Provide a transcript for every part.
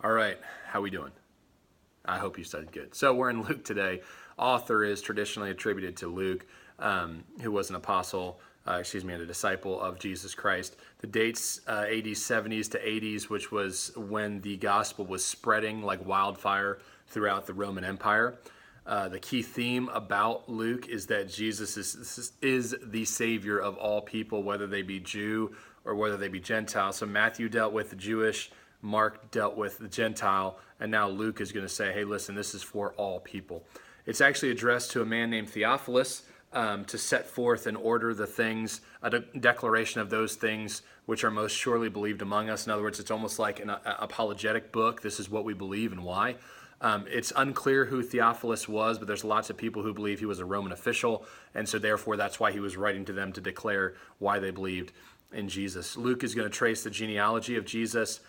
All right, how we doing? I hope you studied good. So we're in Luke today. Author is traditionally attributed to Luke, who was an apostle, and a disciple of Jesus Christ. The dates AD 70s to 80s, which was when the gospel was spreading like wildfire throughout the Roman Empire. The key theme about Luke is that Jesus is the Savior of all people, whether they be Jew or whether they be Gentile. So Matthew dealt with the Jewish, Mark dealt with the Gentile, and now Luke is going to say, hey, listen, this is for all people. It's actually addressed to a man named Theophilus to set forth and order the things, a declaration of those things which are most surely believed among us. In other words, it's almost like an apologetic book. This is what we believe and why. It's unclear who Theophilus was, but there's lots of people who believe he was a Roman official, and so therefore that's why he was writing to them to declare why they believed in Jesus. Luke is going to trace the genealogy of Jesus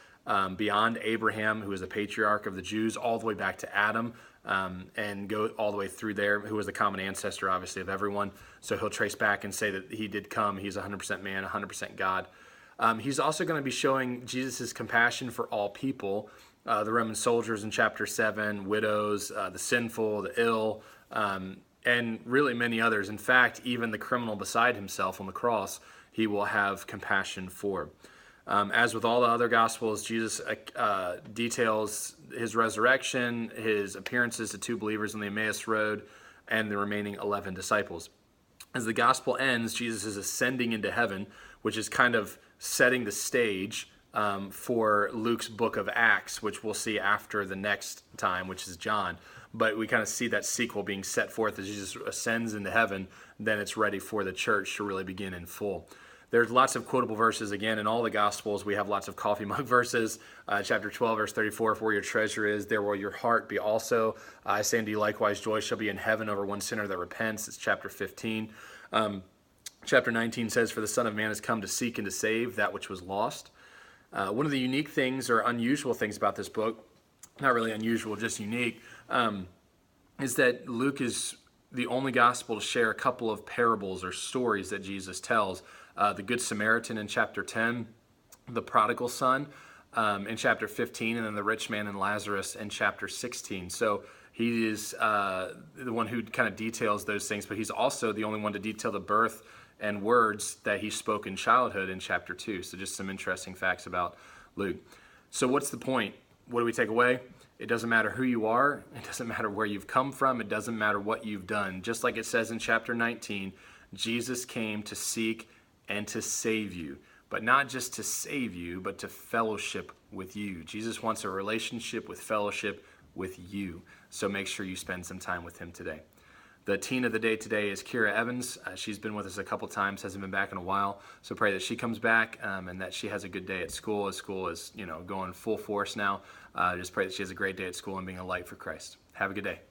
beyond Abraham, who is a patriarch of the Jews, all the way back to Adam, and go all the way through there, who was the common ancestor, obviously, of everyone. So he'll trace back and say that he did come. He's 100% man, 100% God. He's also going to be showing Jesus' compassion for all people, the Roman soldiers in chapter 7, widows, the sinful, the ill, and really many others. In fact, even the criminal beside himself on the cross, he will have compassion for. As with all the other Gospels, Jesus details his resurrection, his appearances to two believers on the Emmaus Road, and the remaining 11 disciples. As the Gospel ends, Jesus is ascending into heaven, which is kind of setting the stage for Luke's book of Acts, which we'll see after the next time, which is John. But we kind of see that sequel being set forth as Jesus ascends into heaven, then it's ready for the church to really begin in full. There's lots of quotable verses, again, in all the Gospels. We have lots of coffee mug verses. Chapter 12, verse 34, for where your treasure is, there will your heart be also. I say unto you likewise, joy shall be in heaven over one sinner that repents. It's chapter 15. Chapter 19 says, for the Son of Man has come to seek and to save that which was lost. One of the unique things or unusual things about this book, not really unusual, just unique, is that Luke is the only gospel to share a couple of parables or stories that Jesus tells. The Good Samaritan in chapter 10, the prodigal son in chapter 15, and then the rich man and Lazarus in chapter 16. So he is the one who kind of details those things, but he's also the only one to detail the birth and words that he spoke in childhood in chapter 2. So just some interesting facts about Luke. So what's the point? What do we take away? It doesn't matter who you are. It doesn't matter where you've come from. It doesn't matter what you've done. Just like it says in chapter 19, Jesus came to seek and to save you, but not just to save you, but to fellowship with you. Jesus wants a relationship with fellowship with you. So make sure you spend some time with him today. The teen of the day today is Kira Evans. She's been with us a couple times, hasn't been back in a while. So pray that she comes back and that she has a good day at school. As school is, going full force now. Just pray that she has a great day at school and being a light for Christ. Have a good day.